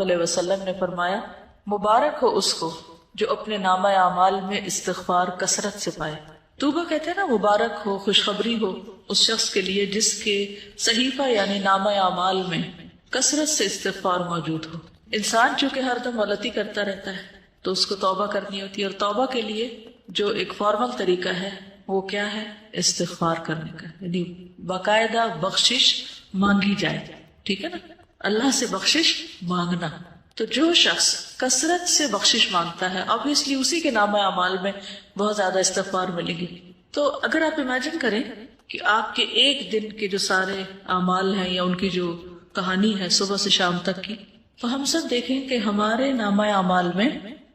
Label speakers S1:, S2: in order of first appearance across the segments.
S1: علیہ وسلم نے فرمایا مبارک ہو اس کو جو اپنے نامہ اعمال میں استغفار کثرت سے پائے. توبہ کہتے ہیں نا، مبارک ہو، خوشخبری ہو اس شخص کے لیے جس کے صحیفہ یعنی نامہ اعمال میں کثرت سے استغفار موجود ہو. انسان چونکہ ہر دم غلطی کرتا رہتا ہے تو اس کو توبہ کرنی ہوتی ہے، اور توبہ کے لیے جو ایک فارمل طریقہ ہے وہ کیا ہے؟ استغفار کرنے کا، یعنی باقاعدہ بخشش مانگی جائے. ٹھیک ہے نا، اللہ سے بخشش مانگنا. تو جو شخص کثرت سے بخشش مانگتا ہے obviously اسی کے نامہ اعمال میں بہت زیادہ استغفار ملے گی. تو اگر آپ امیجن کریں کہ آپ کے ایک دن کے جو سارے اعمال ہیں یا ان کی جو کہانی ہے صبح سے شام تک کی، تو ہم سب دیکھیں کہ ہمارے نامہ اعمال میں،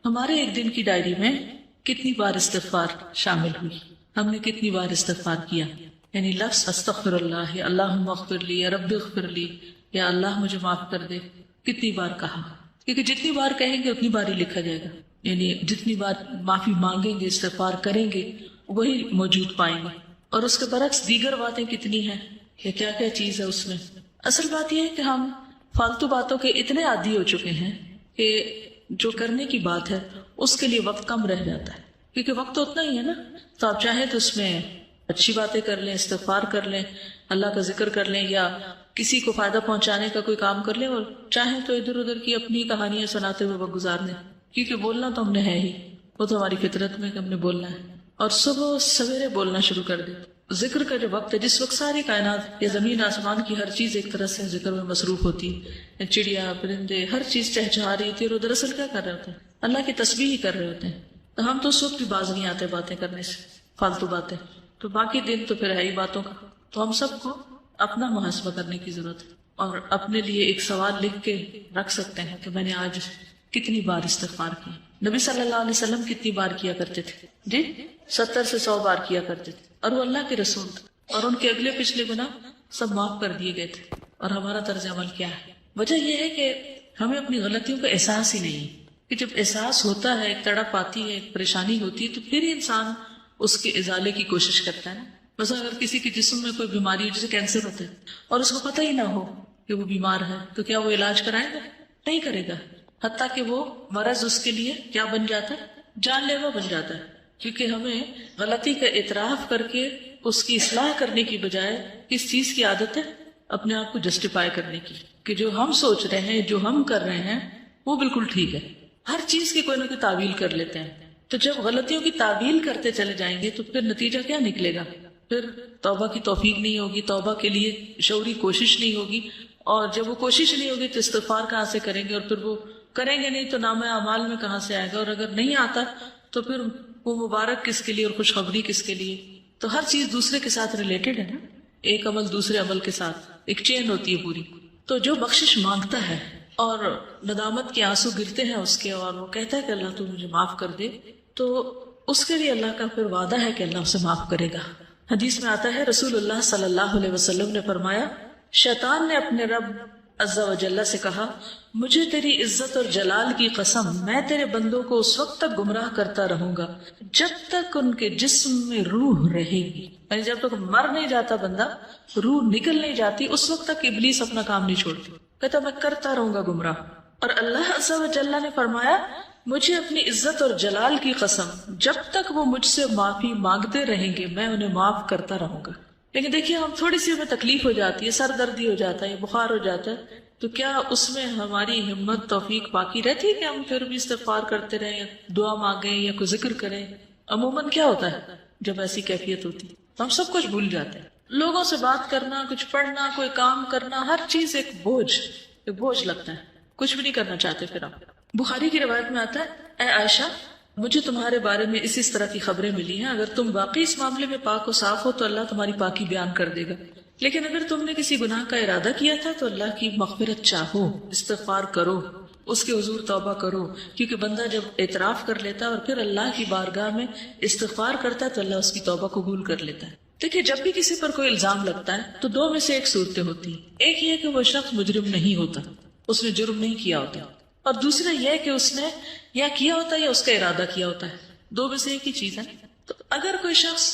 S1: ہمارے ایک دن کی ڈائری میں کتنی بار استغفار شامل ہوئی، ہم نے کتنی بار استغفار کیا. یعنی لفظ استغفر اللہ، یا اللہم اغفر لی، یا رب اغفر لی، یا اللہ مجھے معاف کر دے، کتنی بار کہا. کیونکہ جتنی بار کہیں گے اتنی بار ہی لکھا جائے گا. یعنی جتنی بار معافی مانگیں گے، استغفار کریں گے، وہی موجود پائیں گے. اور اس کے برعکس دیگر باتیں کتنی ہیں، کہ کیا کیا چیز ہے اس میں. اصل بات یہ ہے کہ ہم فالتو باتوں کے اتنے عادی ہو چکے ہیں کہ جو کرنے کی بات ہے اس کے لیے وقت کم رہ جاتا ہے، کیونکہ وقت تو اتنا ہی ہے نا. تو آپ چاہیں تو اس میں اچھی باتیں کر لیں، استغفار کر لیں، اللہ کا ذکر کر لیں، یا کسی کو فائدہ پہنچانے کا کوئی کام کر لیں، اور چاہیں تو ادھر ادھر کی اپنی کہانیاں سناتے ہوئے وقت گزار دیں. کیونکہ بولنا تو ہم نے ہے ہی، وہ تو ہماری فطرت میں کہ ہم نے بولنا ہے. اور صبح سویرے بولنا شروع کر دیں. ذکر کا جو وقت ہے، جس وقت ساری کائنات یا زمین آسمان کی ہر چیز ایک طرح سے ذکر میں مصروف ہوتی ہے، چڑیا پرندے ہر چیز چہچہا رہی ہوتی ہے، اور دراصل کیا کر رہے ہوتے ہیں؟ اللہ کی تسبیح ہی کر رہے ہوتے ہیں. تو ہم تو اس وقت بھی باز نہیں آتے باتیں کرنے سے، فالتو باتیں. تو باقی دن تو پھر ہے ہی باتوں کا. تو ہم سب کو اپنا محاسبہ کرنے کی ضرورت ہے، اور اپنے لیے ایک سوال لکھ کے رکھ سکتے ہیں کہ میں نے آج کتنی بار استغفار کی. نبی صلی اللہ علیہ وسلم کتنی بار کیا کرتے تھے؟ جی 70 سے 100 بار کیا کرتے تھے، اور وہ اللہ کے رسول تھے، اور ان کے اگلے پچھلے گناہ سب معاف کر دیے گئے تھے. اور ہمارا طرز عمل کیا ہے؟ وجہ یہ ہے کہ ہمیں اپنی غلطیوں کا احساس ہی نہیں ہے. کہ جب احساس ہوتا ہے، ایک تڑپ آتی ہے، ایک پریشانی ہوتی ہے، تو پھر انسان اس کے ازالے کی کوشش کرتا ہے نا. بس اگر کسی کے جسم میں کوئی بیماری ہو، جیسے کینسر ہوتا ہے، اور اس کو پتہ ہی نہ ہو کہ وہ بیمار ہے، تو کیا وہ علاج کرائے گا؟ نہیں کرے گا. حتیٰ کہ وہ مرض اس کے لیے کیا بن جاتا ہے؟ جان لیوا بن جاتا ہے. کیونکہ ہمیں غلطی کا اعتراف کر کے اس کی اصلاح کرنے کی بجائے کس چیز کی عادت ہے؟ اپنے آپ کو جسٹیفائی کرنے کی، کہ جو ہم سوچ رہے ہیں، جو ہم کر رہے ہیں وہ بالکل ٹھیک ہے. ہر چیز کی کوئی نہ کوئی تعویل کر لیتے ہیں. تو جب غلطیوں کی تعویل کرتے چلے جائیں گے تو پھر نتیجہ کیا نکلے گا؟ پھر توبہ کی توفیق نہیں ہوگی، توبہ کے لیے شعوری کوشش نہیں ہوگی، اور جب وہ کوشش نہیں ہوگی تو استغفار کہاں سے کریں گے؟ اور پھر وہ کریں گے نہیں تو نامہ اعمال میں کہاں سے آئے گا؟ اور اگر نہیں آتا تو پھر وہ مبارک کس کے لیے اور خوشخبری کس کے لیے؟ تو ہر چیز دوسرے کے ساتھ ریلیٹڈ ہے نا، ایک عمل دوسرے عمل کے ساتھ ایک چین ہوتی ہے پوری. تو جو بخشش مانگتا ہے اور ندامت کے آنسو گرتے ہیں اس کے، اور وہ کہتا ہے کہ اللہ تو مجھے معاف کر دے، تو اس کے لیے اللہ کا پھر وعدہ ہے کہ اللہ اسے معاف کرے گا. حدیث میں آتا ہے رسول اللہ صلی اللہ علیہ وسلم نے فرمایا، شیطان نے اپنے رب عز و جل سے کہا، مجھے تیری عزت اور جلال کی قسم، میں تیرے بندوں کو اس وقت تک گمراہ کرتا رہوں گا جب تک ان کے جسم میں روح رہے گی. یعنی جب تک مر نہیں جاتا بندہ، روح نکل نہیں جاتی، اس وقت تک ابلیس اپنا کام نہیں چھوڑتی. کہتا میں کرتا رہوں گا گمراہ. اور اللہ عز و جل نے فرمایا، مجھے اپنی عزت اور جلال کی قسم، جب تک وہ مجھ سے معافی مانگتے رہیں گے میں انہیں معاف کرتا رہوں گا. لیکن دیکھیے ہم تھوڑی سی ہمیں تکلیف ہو جاتی ہے، سر دردی ہو جاتا ہے، بخار ہو جاتا ہے، تو کیا اس میں ہماری ہمت توفیق باقی رہتی ہے کہ ہم پھر بھی استغفار کرتے رہیں یا دعا مانگیں یا کوئی ذکر کریں؟ عموماً کیا ہوتا ہے جب ایسی کیفیت ہوتی ہے؟ ہم سب کچھ بھول جاتے ہیں. لوگوں سے بات کرنا، کچھ پڑھنا، کوئی کام کرنا، ہر چیز ایک بوجھ لگتا ہے، کچھ بھی نہیں کرنا چاہتے. پھر آپ بخاری کی روایت میں آتا ہے، اے عائشہ مجھے تمہارے بارے میں اس طرح کی خبریں ملی ہیں، اگر تم واقعی اس معاملے میں پاک و صاف ہو تو اللہ تمہاری پاکی بیان کر دے گا، لیکن اگر تم نے کسی گناہ کا ارادہ کیا تھا تو اللہ کی مغفرت چاہو، استغفار کرو، اس کے حضور توبہ کرو. کیونکہ بندہ جب اعتراف کر لیتا ہے اور پھر اللہ کی بارگاہ میں استغفار کرتا ہے تو اللہ اس کی توبہ قبول کر لیتا ہے. دیکھیے جب بھی کسی پر کوئی الزام لگتا ہے تو دو میں سے ایک صورتیں ہوتی ہیں. ایک یہ کہ وہ شخص مجرم نہیں ہوتا، اس نے جرم نہیں کیا ہوتا، اور دوسرا یہ کہ اس نے یا کیا ہوتا ہے یا اس کا ارادہ کیا ہوتا ہے. دو میں سے ایک ہی چیز ہے. تو اگر کوئی شخص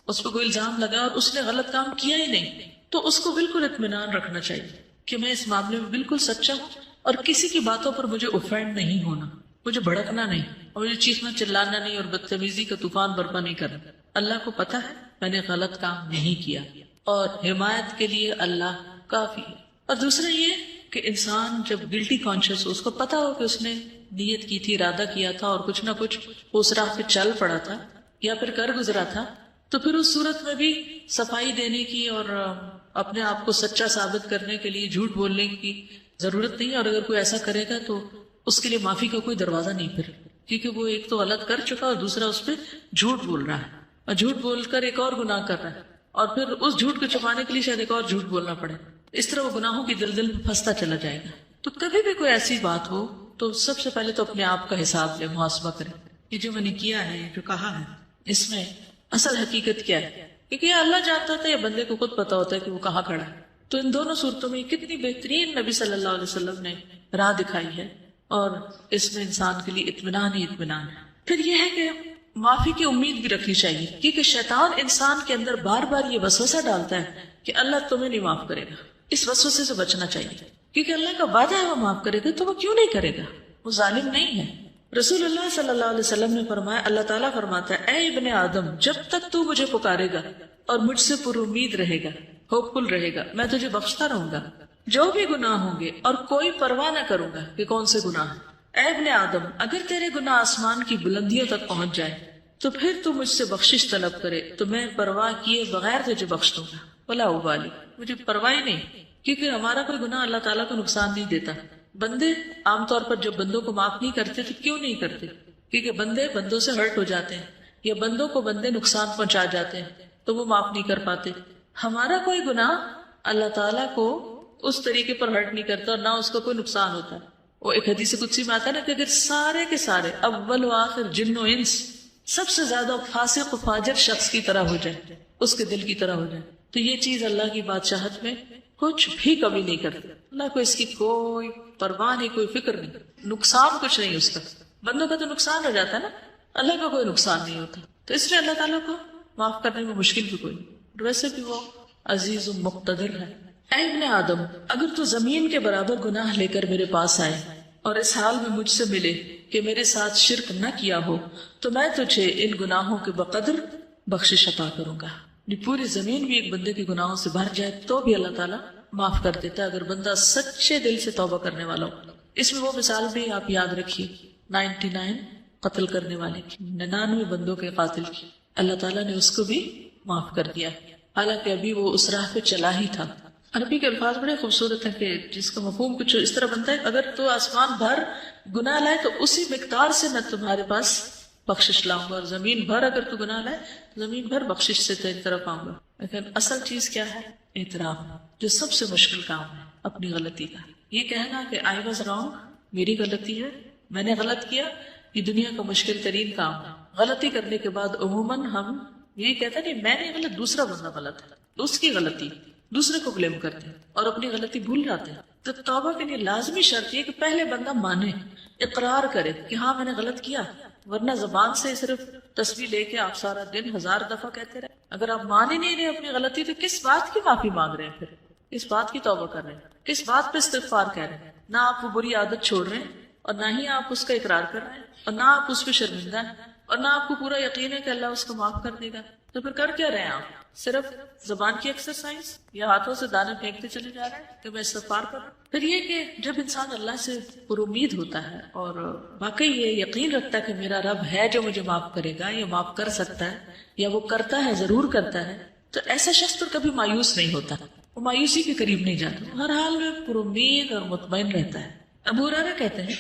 S1: اس پہ کوئی الزام لگا اور اس نے غلط کام کیا ہی نہیں تو اس کو بالکل اطمینان رکھنا چاہیے کہ میں اس معاملے میں بالکل سچا ہوں، اور کسی کی باتوں پر مجھے اوفینڈ نہیں ہونا، مجھے بھڑکنا نہیں، اور مجھے چیخنا چلانا نہیں اور بدتمیزی کا طوفان برپا نہیں کرنا۔ اللہ کو پتا ہے میں نے غلط کام نہیں کیا، اور حمایت کے لیے اللہ کافی ہے۔ اور دوسرا یہ کہ انسان جب گلٹی کانشیس ہو، اس کو پتا ہو کہ اس نے نیت کی تھی، ارادہ کیا تھا، اور کچھ نہ کچھ اس راہ پہ چل پڑا تھا یا پھر کر گزرا تھا، تو پھر اس صورت میں بھی صفائی دینے کی اور اپنے آپ کو سچا ثابت کرنے کے لیے جھوٹ بولنے کی ضرورت نہیں ہے۔ اور اگر کوئی ایسا کرے گا تو اس کے لیے معافی کا کوئی دروازہ نہیں پھر، کیونکہ وہ ایک تو غلط کر چکا اور دوسرا اس پہ جھوٹ بول رہا ہے، اور جھوٹ بول کر ایک اور گناہ کر رہا ہے، اور پھر اس جھوٹ کو چھپانے کے لیے شاید ایک اور جھوٹ بولنا پڑے۔ اس طرح وہ گناہوں کی دلدل میں پھنستا چلا جائے گا۔ تو کبھی بھی کوئی ایسی بات ہو تو سب سے پہلے تو اپنے آپ کا حساب لے، محاسبہ کرے، یہ جو میں نے کیا ہے، جو کہا ہے، اس میں اصل حقیقت کیا ہے، کیونکہ یہ اللہ جانتا تھا یا بندے کو خود پتا ہوتا ہے کہ وہ کہاں کھڑا ہے۔ تو ان دونوں صورتوں میں کتنی بہترین نبی صلی اللہ علیہ وسلم نے راہ دکھائی ہے، اور اس میں انسان کے لیے اطمینان ہی اطمینان ہے۔ پھر یہ ہے کہ معافی کی امید بھی رکھنی چاہیے، کیونکہ شیطان انسان کے اندر بار بار یہ وسوسہ ڈالتا ہے کہ اللہ تمہیں نہیں معاف کرے گا۔ اس وسوسے سے بچنا چاہیے، کیونکہ اللہ کا وعدہ ہے وہ معاف کرے گا، تو وہ کیوں نہیں کرے گا؟ وہ ظالم نہیں ہے۔ رسول اللہ صلی اللہ علیہ وسلم نے فرمایا، اللہ تعالیٰ فرماتا ہے، اے ابن آدم، جب تک تو مجھے پکارے گا اور مجھ سے پر امید رہے گا، ہوپ فل رہے گا، میں تجھے بخشتا رہوں گا جو بھی گناہ ہوں گے، اور کوئی پرواہ نہ کروں گا کہ کون سے گناہ ہیں۔ اے ابن آدم، اگر تیرے گناہ آسمان کی بلندیوں تک پہنچ جائے تو پھر تو مجھ سے بخشش طلب کرے تو میں پرواہ کیے بغیر تجھے بخش دوں گا، ولا ابالی، مجھے پرواہ ہی نہیں، کیونکہ ہمارا کوئی گناہ اللہ تعالیٰ کو نقصان نہیں دیتا۔ بندے عام طور پر جب بندوں کو معاف نہیں کرتے تو کیوں نہیں کرتے؟ کیونکہ بندے بندوں سے ہرٹ ہو جاتے ہیں، یا بندوں کو بندے نقصان پہنچا جاتے ہیں تو وہ معاف نہیں کر پاتے۔ ہمارا کوئی گناہ اللہ تعالیٰ کو اس طریقے پر ہرٹ نہیں کرتا اور نہ اس کو کوئی نقصان ہوتا ہے۔ وہ ایک حدیث قدسی میں آتا ہے نا کہ اگر سارے کے سارے اول و آخر جن و انس سب سے زیادہ فاسق و فاجر شخص کی طرح ہو جائے، اس کے دل کی طرح ہو جائے، تو یہ چیز اللہ کی بادشاہت میں کچھ بھی کمی نہیں کرتی۔ اللہ کو اس کی کوئی پرواہ نہیں، کوئی فکر نہیں، نقصان کچھ نہیں اس کا۔ بندوں کا تو نقصان ہو جاتا ہے نا، اللہ کا کوئی نقصان نہیں ہوتا، تو اس لیے اللہ تعالیٰ کو معاف کرنے میں مشکل بھی کوئی نہیں، ویسے بھی وہ عزیز و مقتدر ہے۔ اے ابن آدم، اگر تو زمین کے برابر گناہ لے کر میرے پاس آئے اور اس حال میں مجھ سے ملے کہ میرے ساتھ شرک نہ کیا ہو تو میں تجھے ان گناہوں کے بقدر بخشش عطا کروں گا۔ یہ پوری زمین بھی ایک بندے کے گناہوں سے بھر جائے تو بھی اللہ تعالیٰ معاف کر دیتا ہے اگر بندہ سچے دل سے توبہ کرنے والا ہو۔ اس میں وہ مثال بھی آپ یاد رکھیے 99 قتل کرنے والے کی، 99 بندوں کے قاتل کی، اللہ تعالیٰ نے اس کو بھی معاف کر دیا، حالانکہ ابھی وہ اس راہ پہ چلا ہی تھا۔ عربی کے الفاظ بڑے خوبصورت ہیں کہ جس کا مفہوم کچھ اس طرح بنتا ہے، اگر تو آسمان بھر گناہ لائے تو اسی مقدار سے میں تمہارے پاس بخشش لاؤں گا، اور زمین بھر اگر تو گناہ لائے تو زمین بھر بخشش سے تیری طرف آؤں گا۔ لیکن اصل چیز کیا ہے؟ اعتراف، جو سب سے مشکل کام ہے اپنی غلطی کا۔ یہ کہنا کہ آئی واز رانگ، میری غلطی ہے، میں نے غلط کیا، یہ دنیا کا مشکل ترین کام ہے۔ غلطی کرنے کے بعد عموماً ہم یہی کہتے ہیں کہ میں نے غلط، دوسرا بندہ غلط ہے، اس کی غلطی، دوسرے کو بلیم کرتے ہیں اور اپنی غلطی بھول جاتے ہیں۔ تو توبہ کے لیے لازمی شرط یہ کہ پہلے بندہ مانے، اقرار کرے کہ ہاں میں نے غلط کیا، ورنہ زبان سے صرف تسبیح لے کے آپ سارا دن 1000 دفعہ کہتے رہے، اگر آپ مان ہی نہیں رہے اپنی غلطی تو کس بات کی معافی مانگ رہے ہیں؟ پھر کس بات کی توبہ کر رہے ہیں؟ کس بات پہ استغفار کہہ رہے ہیں؟ نہ آپ وہ بری عادت چھوڑ رہے ہیں اور نہ ہی آپ اس کا اقرار کر رہے ہیں، اور نہ آپ اس پہ شرمندہ ہیں، اور نہ آپ کو پورا یقین ہے کہ اللہ اس کو معاف کر دے گا، تو پھر کر کیا رہے ہیں آپ؟ صرف زبان کی ایکسرسائز یا ہاتھوں سے دانے پھینکتے چلے جا رہے ہیں کہ میں استغفار کروں؟ پھر یہ کہ جب انسان اللہ سے پر امید ہوتا ہے اور واقعی یہ یقین رکھتا ہے کہ میرا رب ہے جو مجھے معاف کرے گا یا معاف کر سکتا ہے یا وہ کرتا ہے، ضرور کرتا ہے، تو ایسا شخص تو کبھی مایوس نہیں ہوتا، وہ مایوسی کے قریب نہیں جاتا، ہر حال میں پر امید اور مطمئن رہتا ہے۔ ابو ہریرہ کہتے ہیں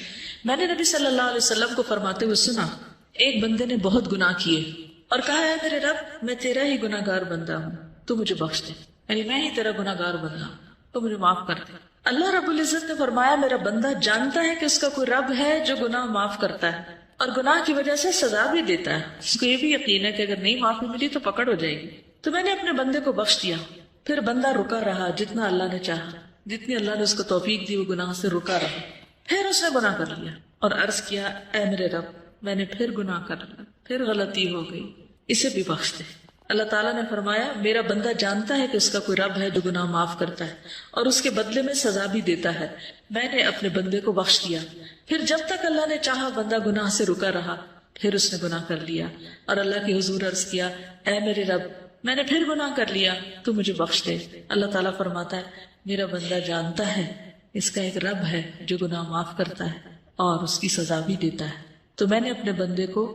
S1: میں نے نبی صلی اللہ علیہ وسلم کو فرماتے ہوئے سنا، ایک بندے نے بہت گناہ کیے اور کہا ہے میرے رب میں تیرا ہی گناہ گار بندہ ہوں، تو مجھے بخش دے، یعنی میں ہی تیرا گناہ گار بندہ ہوں، تو مجھے معاف کر دے۔ اللہ رب العزت نے فرمایا میرا بندہ جانتا ہے کہ اس کا کوئی رب ہے جو گناہ معاف کرتا ہے اور گناہ کی وجہ سے سزا بھی دیتا ہے، اس کو یہ بھی یقین ہے کہ اگر نہیں معافی ملی تو پکڑ ہو جائے گی، تو میں نے اپنے بندے کو بخش دیا۔ پھر بندہ رکا رہا جتنا اللہ نے چاہا، جتنی اللہ نے اس کو توفیق دی وہ گناہ سے رکا رہا، پھر اس نے گناہ کر لیا اور عرض کیا اے میرے رب میں نے پھر گناہ کر لیا، پھر غلطی ہو گئی، اسے بھی بخش دے۔ اللہ تعالیٰ نے فرمایا میرا بندہ جانتا ہے کہ اس کا کوئی رب ہے جو گناہ معاف کرتا ہے اور اس کے بدلے میں سزا بھی دیتا ہے. میں نے اپنے بندے کو بخش دیا. پھر جب تک اللہ نے چاہا بندہ گناہ سے رکا رہا، پھر اس نے گناہ کر لیا اور اللہ کے حضور عرض کیا اے میرے رب میں نے پھر گناہ کر لیا، تو مجھے بخش دے. اللہ تعالیٰ فرماتا ہے میرا بندہ جانتا ہے اس کا ایک رب ہے جو گناہ معاف کرتا ہے اور اس کی سزا بھی دیتا ہے، تو میں نے اپنے بندے کو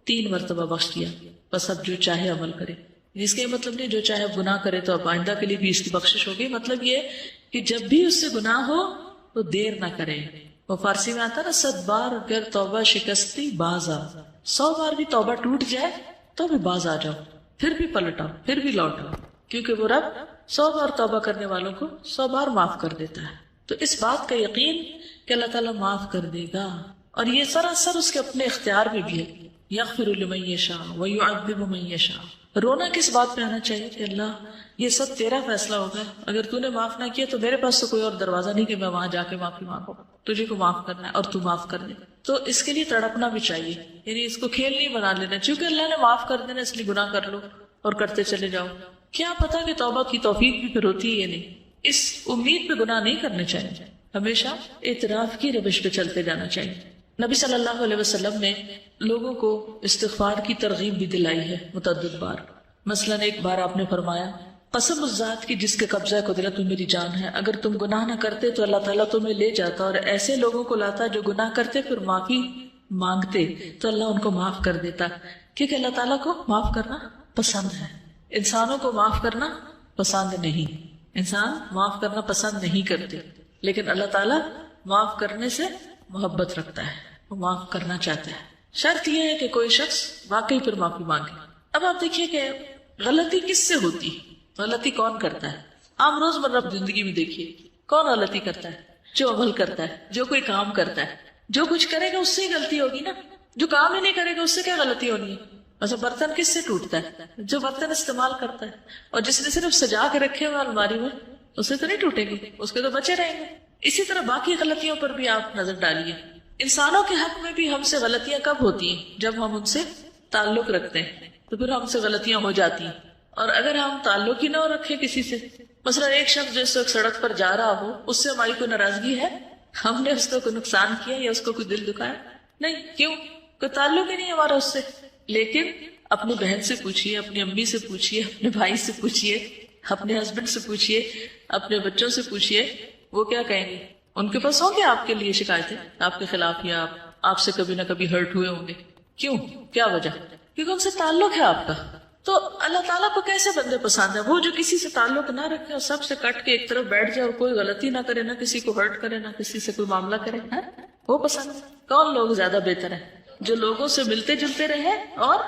S1: 3 مرتبہ بخش دیا، بس اب جو چاہے عمل کرے. اس کا یہ مطلب نہیں جو چاہے اب گناہ کرے تو اب آئندہ کے لیے بھی اس کی بخشش ہوگی. مطلب یہ کہ جب بھی اس سے گناہ ہو تو دیر نہ کرے. وہ فارسی میں آتا نا 100 بار اگر توبہ شکستی باز آ، 100 بار بھی توبہ ٹوٹ جائے تو بھی باز آ جاؤ، پھر بھی پلٹ آؤ، پھر بھی لوٹ آؤ، کیونکہ وہ رب 100 بار توبہ کرنے والوں کو 100 بار معاف کر دیتا ہے. تو اس بات کا یقین کہ اللہ تعالیٰ معاف کر دے گا، اور یہ سراسر اس کے اپنے اختیار میں بھی ہے. یغفر لمن یشاء ویعذب من یشاء. رونا کس بات پہ آنا چاہیے کہ اللہ یہ سب تیرا فیصلہ ہوگا، اگر تو نے معاف نہ کیا تو میرے پاس تو کوئی اور دروازہ نہیں کہ میں وہاں جا کے معافی مانگوں، تجھے کو معاف کرنا ہے اور تو معاف کر دے. تو اس کے لیے تڑپنا بھی چاہیے، یعنی اس کو کھیل نہیں بنا لینا چونکہ اللہ نے معاف کر دینا اس لیے گناہ کر لو اور کرتے چلے جاؤ. کیا پتا کہ توبہ کی توفیق بھی پھر ہوتی ہے یا نہیں. اس امید پہ گناہ نہیں کرنے چاہیے، ہمیشہ اعتراف کی روش پہ چلتے جانا چاہیے. نبی صلی اللہ علیہ وسلم نے لوگوں کو استغفار کی ترغیب بھی دلائی ہے متعدد بار. مثلا ایک بار آپ نے فرمایا قسم اس ذات کی جس کے قبضہ قدرت میں میری جان ہے، اگر تم گناہ نہ کرتے تو اللہ تعالیٰ تمہیں لے جاتا اور ایسے لوگوں کو لاتا جو گناہ کرتے پھر معافی مانگتے تو اللہ ان کو معاف کر دیتا. کیونکہ اللہ تعالیٰ کو معاف کرنا پسند ہے، انسانوں کو معاف کرنا پسند نہیں. انسان معاف کرنا پسند نہیں کرتے، لیکن اللہ تعالیٰ معاف کرنے سے محبت رکھتا ہے، وہ معاف کرنا چاہتا ہے. شرط یہ ہے کہ کوئی شخص واقعی پر معافی مانگے. اب آپ دیکھیے کہ غلطی کس سے ہوتی، غلطی کون کرتا ہے. عام روزمرہ زندگی میں دیکھیے کون غلطی کرتا ہے، جو عمل کرتا ہے، جو کوئی کام کرتا ہے. جو کچھ کرے گا اس سے ہی غلطی ہوگی نا، جو کام ہی نہیں کرے گا اس سے کیا غلطی ہونی ہے. ویسے برتن کس سے ٹوٹتا ہے، جو برتن استعمال کرتا ہے، اور جس نے صرف سجا کے رکھے ہوئے الماری میں اس سے تو نہیں ٹوٹے گی، اس کے تو بچے رہیں گے. اسی طرح باقی غلطیوں پر بھی آپ نظر ڈالیے. انسانوں کے حق میں بھی ہم سے غلطیاں کب ہوتی ہیں، جب ہم ان سے تعلق رکھتے ہیں تو پھر ہم سے غلطیاں ہو جاتی ہیں. اور اگر ہم تعلق ہی نہ رکھیں کسی سے، مثلا ایک شخص جو اس وقت سڑک پر جا رہا ہو اس سے ہماری کوئی ناراضگی ہے، ہم نے اس کو کوئی نقصان کیا یا اس کو کوئی دل دکھایا نہیں، کیوں؟ کوئی تعلق ہی نہیں ہمارا اس سے. لیکن اپنی بہن سے پوچھیے، اپنی امی سے پوچھیے، اپنے بھائی سے پوچھیے، اپنے ہسبینڈ سے پوچھیے، اپنے بچوں سے پوچھیے، وہ کیا کہیں گے؟ ان کے پاس ہوں گے آپ کے لیے شکایتیں آپ کے خلاف، یا آپ سے کبھی نہ کبھی ہرٹ ہوئے ہوں گے. کیوں؟ کیا وجہ؟ کیونکہ ان سے تعلق ہے آپ کا. تو اللہ تعالیٰ کو کیسے بندے پسند ہے؟ وہ جو کسی سے تعلق نہ رکھے اور سب سے کٹ کے ایک طرف بیٹھ جائے اور کوئی غلطی نہ کرے، نہ کسی کو ہرٹ کرے، نہ کسی سے کوئی معاملہ کرے، وہ پسند ہے. کون لوگ زیادہ بہتر ہیں؟ جو لوگوں سے ملتے جلتے رہے اور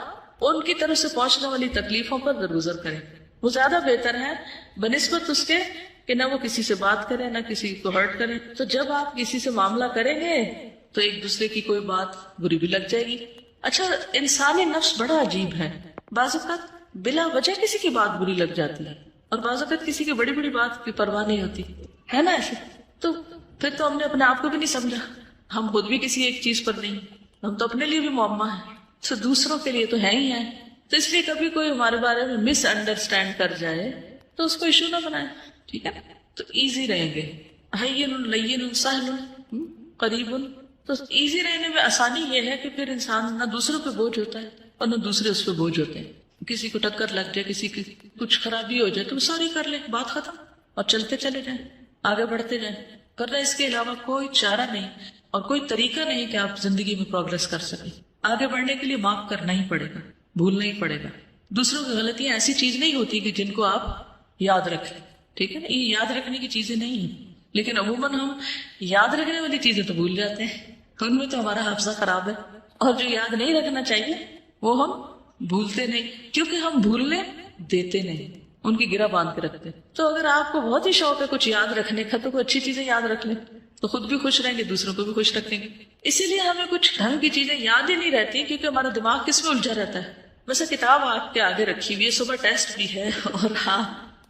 S1: ان کی طرف سے پہنچنے والی تکلیفوں پر درگزر کرے، وہ زیادہ بہتر ہے بنسبت اس کے کہ نہ وہ کسی سے بات کرے نہ کسی کو ہرٹ کرے. تو جب آپ کسی سے معاملہ کریں گے تو ایک دوسرے کی کوئی بات بری بھی لگ جائے گی. اچھا، انسانی نفس بڑا عجیب ہے، بعض اوقات بلا وجہ کسی کی بات بری لگ جاتی ہے اور بعض اوقات کسی کی بڑی بڑی بات کی پرواہ نہیں ہوتی ہے نا ایسے. تو پھر تو ہم نے اپنے آپ کو بھی نہیں سمجھا، ہم خود بھی کسی ایک چیز پر نہیں، ہم تو اپنے لیے بھی معمہ ہیں تو دوسروں کے لیے تو ہے ہی ہے. تو اس لیے کبھی کوئی ہمارے بارے میں مس انڈرسٹینڈ کر جائے تو اس کو ایشو نہ بنائے، ٹھیک ہے؟ تو ایزی رہیں گے، ہین لین سہل قریب. تو ایزی رہنے میں آسانی یہ ہے کہ پھر انسان نہ دوسروں پہ بوجھ ہوتا ہے اور نہ دوسرے اس پہ بوجھ ہوتے ہیں. کسی کو ٹکر لگ جائے، کسی کی کچھ خرابی ہو جائے تو سوری کر لیں، بات ختم، اور چلتے چلے جائیں، آگے بڑھتے جائیں. کرنا اس کے علاوہ کوئی چارہ نہیں اور کوئی طریقہ نہیں کہ آپ زندگی میں پروگرس کر سکیں. آگے بڑھنے کے لیے معاف کرنا ہی پڑے گا، بھولنا ہی پڑے گا. دوسروں کی غلطیاں ایسی چیز نہیں ہوتی کہ جن کو آپ یاد رکھیں، ٹھیک ہے نا؟ یہ یاد رکھنے کی چیزیں نہیں ہیں، لیکن عموماً ہم یاد رکھنے والی چیزیں تو بھول جاتے ہیں، ان میں تو ہمارا حافظہ خراب ہے. اور جو یاد نہیں رکھنا چاہیے وہ ہم بھولتے نہیں، کیونکہ ہم بھولنے دیتے نہیں، ان کی گرہ باندھ کے رکھتے. تو اگر آپ کو بہت ہی شوق ہے کچھ یاد رکھنے کا تو کوئی اچھی چیزیں یاد رکھ لیں تو خود بھی خوش رہیں گے، دوسروں کو بھی خوش رکھیں گے. اسی لیے ہمیں کچھ ڈھنگ کی چیزیں یاد ہی نہیں رہتی کیونکہ ہمارا دماغ کس میں الجھا رہتا ہے. ویسے کتاب آپ کے آگے رکھی ہوئی ہے، صبح ٹیسٹ بھی ہے اور ہاں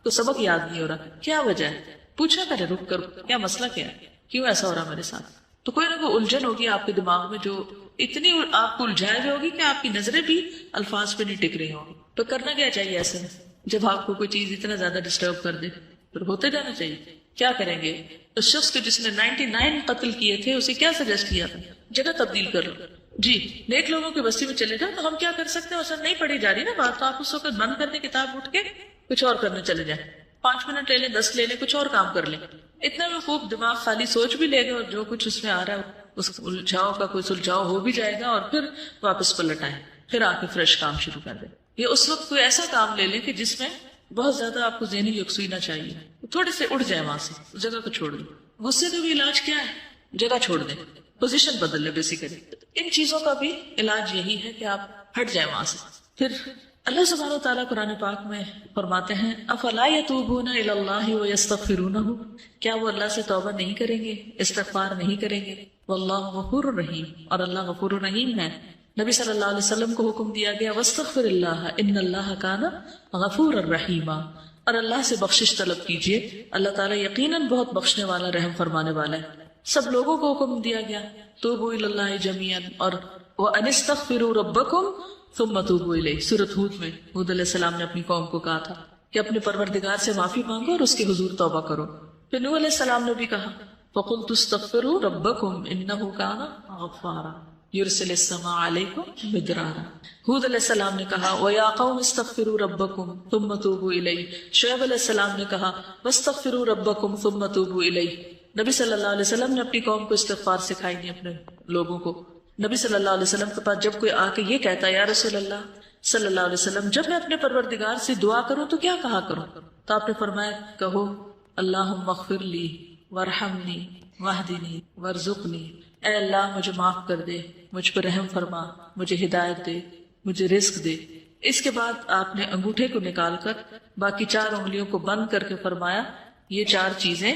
S1: تو سبق یاد نہیں ہو رہا، کیا وجہ ہے؟ پوچھا کرے رک کر کیا مسئلہ کیا ہے، کیوں ایسا ہو رہا میرے ساتھ. تو کوئی نہ کوئی الجھن ہوگی آپ کے دماغ میں جو اتنی آپ کو الجھائے ہوئی ہوگی کہ آپ کی نظریں بھی الفاظ پہ نہیں ٹک رہی ہوگی. تو کرنا کیا چاہیے ایسے میں جب آپ کو کوئی چیز اتنا زیادہ ڈسٹرب کر دے؟ پھر ہوتے جانا چاہیے. کیا کریں گے؟ اس شخص کو جس نے 99 قتل کیے تھے اسے کیا سجیسٹ کیا تھا؟ جگہ تبدیل کر لو. جی نیک لوگوں کی بستی میں چلے جاؤ. تو ہم کیا کر سکتے ہیں؟ اصل نہیں پڑھی جا رہی نا بات، تو آپ اس وقت بند کر دیں کتاب، اٹھ کے کچھ اور کرنے چلے جائیں. 5 منٹ لے لیں، 10 لے لیں، کچھ اور کام کر لیں. اتنا میں خوب دماغ خالی سوچ بھی لے گا، اور جو کچھ اس میں آ رہا ہے اس الجھاؤ کا کوئی سلجھاؤ ہو بھی جائے گا، اور پھر واپس پلٹ آئے، پھر آ کے فریش کام شروع کر دیں. یہ اس وقت کوئی ایسا کام لے لیں کہ جس میں بہت زیادہ آپ کو ذہنی یکسوئی نہ چاہیے، تھوڑے سے اڑ جائے وہاں سے، اس جگہ کو چھوڑ دیں. غصے کا بھی علاج کیا ہے؟ جگہ چھوڑ دیں، پوزیشن بدل لیں بیسیکلی. ان چیزوں کا بھی علاج یہی ہے کہ آپ ہٹ جائیں وہاں سے. پھر اللہ سبحانہ و تعالیٰ قرآن پاک میں فرماتے ہیں افلا یتوبون الی اللہ ویستغفرونہ، کیا وہ اللہ سے توبہ نہیں کریں گے، استغفار نہیں کریں گے؟ واللہ غفور الرحیم، اور اللہ غفور الرحیم ہے. نبی صلی اللہ علیہ وسلم کو حکم دیا گیا واستغفر اللہ ان اللہ کان غفور الرحیم، اور اللہ سے بخشش طلب کیجیے، اللہ تعالیٰ یقیناً بہت بخشنے والا، رحم فرمانے والا ہے. سب لوگوں کو حکم دیا گیا توبوا الی اللہ جميعا، اور وان استغفروا ربکم ثم توبوا الیہ. سورۃ ہود میں ہود علیہ السلام نے اپنی قوم کو کہا تھا کہ اپنے پروردگار سے معافی مانگو اور اس کے حضور توبہ کرو. پھر نوح علیہ السلام نے بھی کہا فقلت استغفروا ربکم انہ کان غفارا یرسل السماء علیکم مدرارا. ہود علیہ السلام نے کہا وَيَا قَوْمِ اسْتَغْفِرُوا رَبَّكُمْ ثُمَّ تُوبُوا إِلَيْهِ. شعیب علیہ السلام نے کہا وَاسْتَغْفِرُوا رَبَّكُمْ ثُمَّ تُوبُوا إِلَيْهِ. نبی صلی اللہ علیہ وسلم نے اپنی قوم کو استغفار سکھائی نہیں، اپنے لوگوں کو. نبی صلی اللہ علیہ وسلم کے پاس جب کوئی آ کے یہ کہتا ہے یا رسول اللہ صلی اللہ علیہ وسلم جب میں اپنے پروردگار سے دعا کروں تو کیا کہا کروں؟ تو آپ نے فرمایا کہو اللہم اغفر لی وارحمنی واہدنی وارزقنی، اے اللہ مجھے معاف کر دے، مجھ پر رحم فرما، مجھے ہدایت دے، مجھے رزق دے. اس کے بعد آپ نے انگوٹھے کو نکال کر باقی 4 انگلیوں کو بند کر کے فرمایا یہ 4 چیزیں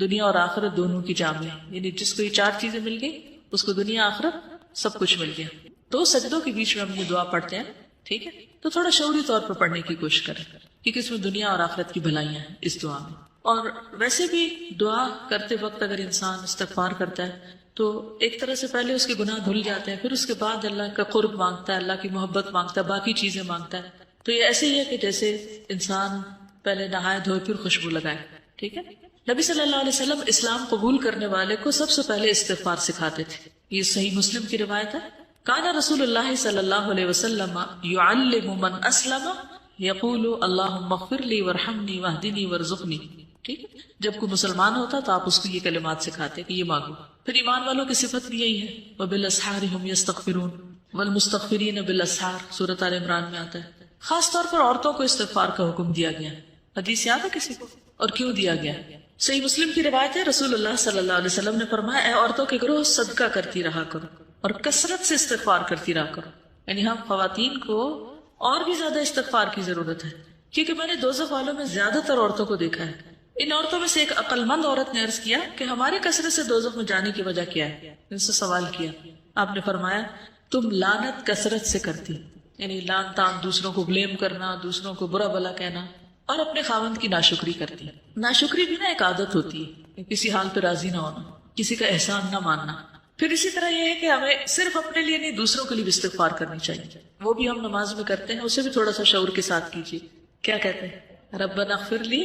S1: دنیا اور آخرت دونوں کی جامع ہیں، یعنی جس کو یہ 4 چیزیں مل گئی اس کو دنیا آخرت سب کچھ مل گیا. 2 سجدوں کے بیچ میں ہم یہ دعا پڑھتے ہیں، ٹھیک ہے؟ تو تھوڑا شعوری طور پر پڑھنے کی کوشش کریں کیونکہ اس میں دنیا اور آخرت کی بھلائیاں ہیں اس دعا میں. اور ویسے بھی دعا کرتے وقت اگر انسان استغفار کرتا ہے تو ایک طرح سے پہلے اس کے گناہ دھل جاتے ہیں، پھر اس کے بعد اللہ کا قرب مانگتا ہے، اللہ کی محبت مانگتا ہے، باقی چیزیں مانگتا ہے. تو یہ ایسے ہی ہے کہ جیسے انسان پہلے نہائے دھوئے پھر خوشبو لگائے، ٹھیک ہے؟ نبی صلی اللہ علیہ وسلم اسلام قبول کرنے والے کو سب سے پہلے استغفار سکھاتے تھے. یہ صحیح مسلم کی روایت ہے. کان رسول اللہ صلی اللہ علیہ وسلم یعلم من اسلم یقول اللہم اغفر لی وارحمنی واہدنی وارزقنی. ٹھیک ہے، جب کوئی مسلمان ہوتا تو آپ اس کو یہ کلمات سکھاتے کہ یہ مانگو. پھر ایمان والوں کی صفت بھی یہی ہے وبالاسحار هم یستغفرون والمستغفرین بالاسحار، سورۃ آل عمران میں آتا ہے. خاص طور پر عورتوں کو استغفار کا حکم دیا گیا. حدیث یاد ہے کسی کو؟ اور کیوں دیا گیا؟ صحیح مسلم کی روایت ہے رسول اللہ صلی اللہ علیہ وسلم نے فرمایا اے عورتوں کے گروہ صدقہ کرتی رہا کرو اور کثرت سے استغفار کرتی رہا کرو. یعنی ہم خواتین کو اور بھی زیادہ استغفار کی ضرورت ہے کیونکہ میں نے دوزخ والوں میں زیادہ تر عورتوں کو دیکھا ہے. ان عورتوں میں سے ایک عقل مند عورت نے عرض کیا کہ ہمارے کثرت سے دوزخ میں جانے کی وجہ کیا ہے؟ ان سے سوال کیا. آپ نے فرمایا تم لعنت کثرت سے کرتی، یعنی لعن تان، دوسروں کو بلیم کرنا، دوسروں کو برا بلا کہنا، اور اپنے خاوند کی ناشکری کرتی. ناشکری بھی نا ایک عادت ہوتی ہے، کسی حال پہ راضی نہ ہونا، کسی کا احسان نہ ماننا. پھر اسی طرح یہ ہے کہ ہمیں صرف اپنے لیے نہیں دوسروں کے لیے بھی استغفار کرنی چاہیے. وہ بھی ہم نماز میں کرتے ہیں، اسے بھی تھوڑا سا شعور کے ساتھ کیجیے. کیا کہتے ہیں؟ ربنا اغفر لی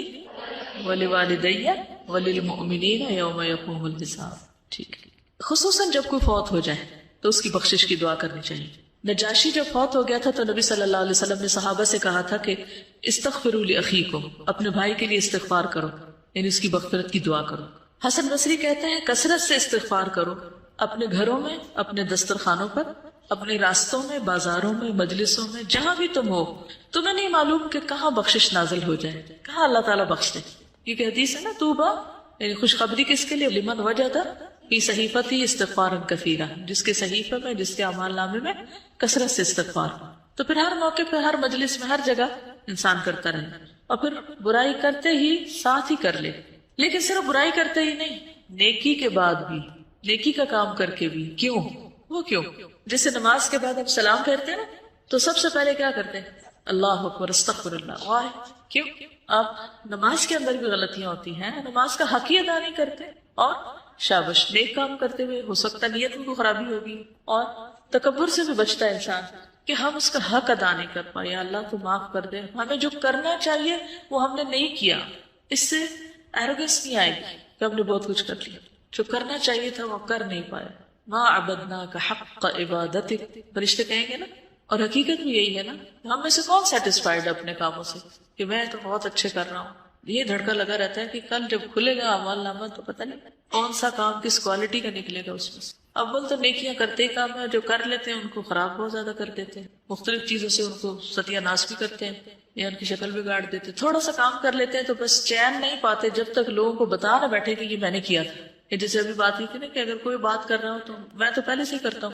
S1: ولوالدی وللمؤمنین یوم یقوم الحساب. ٹھیک ہے، خصوصاً جب کوئی فوت ہو جائے تو اس کی بخشش کی دعا کرنی چاہیے. نجاشی جب فوت ہو گیا تھا تو نبی صلی اللہ علیہ وسلم نے صحابہ سے کہا تھا کہ استغفروا لاخیکم، اپنے بھائی کے لیے استغفار کرو، یعنی اس کی مغفرت کی دعا کرو. حسن بصری کہتے ہیں کثرت سے استغفار کرو، اپنے گھروں میں، اپنے دسترخوانوں پر، اپنے راستوں میں، بازاروں میں، مجلسوں میں، جہاں بھی تم ہو. تمہیں نہیں معلوم کہ کہاں بخشش نازل ہو جائے، کہاں اللہ تعالیٰ بخش دے. کیونکہ حدیث ہے نا توبہ، یعنی خوشخبری کس کے لیے؟ لمن وجد فی صحیفتی استغفارا کثیرا، جس کے صحیفے میں، جس کے اعمال نامے میں کثرت سے استغفار. تو پھر ہر موقع پہ، ہر مجلس میں، ہر جگہ انسان کرتا رہے، اور پھر برائی کرتے ہی ساتھ ہی کر لے. لیکن صرف برائی کرتے ہی نہیں، نیکی کے بعد بھی، نیکی کا کام کر کے بھی. کیوں؟ وہ کیوں؟ جیسے نماز کے بعد ہم سلام پھیرتے ہیں نا، تو سب سے پہلے کیا کرتے ہیں؟ اللہ اکبر، استغفر اللہ. واہ، کیوں؟ آپ نماز کے اندر بھی غلطیاں ہوتی ہیں، نماز کا حق ہی ادا نہیں کرتے، اور شابش، نیک کام کرتے ہوئے ہو سکتا ہے نیت میں کوئی خرابی ہوگی، اور تکبر سے بھی بچتا ہے انسان. کہ ہم اس کا حق ادا نہیں کر پائے. یا اللہ تو معاف کر دے، ہمیں جو کرنا چاہیے وہ ہم نے نہیں کیا. اس سے ایروگنس نہیں آئے گی کہ ہم نے بہت کچھ کر لیا. جو کرنا چاہیے تھا وہ کر نہیں پائے. ما عبدناک حق عبادتک، فرشتے کہیں گے نا. اور حقیقت بھی یہی ہے نا، ہم میں سے کون سیٹسفائیڈ اپنے کاموں سے کہ میں تو بہت اچھے کر رہا ہوں. یہ دھڑکا لگا رہتا ہے کہ کل جب کھلے گا اعمال نامہ تو پتہ نہیں کون سا کام کس کوالٹی کا نکلے گا اس میں سے. اول تو نیکیاں کرتے ہی کام ہے، جو کر لیتے ہیں ان کو خراب بہت زیادہ کر دیتے ہیں، مختلف چیزوں سے ان کو ستیہ ناش بھی کرتے ہیں یا ان کی شکل بگاڑ دیتے ہیں. تھوڑا سا کام کر لیتے ہیں تو بس چین نہیں پاتے جب تک لوگوں کو بتا نہ بیٹھے کہ یہ میں نے کیا تھا. جیسے ابھی بات ہوئی تھی نا کہ اگر کوئی بات کر رہا ہو تو میں تو پہلے سے ہی کرتا ہوں.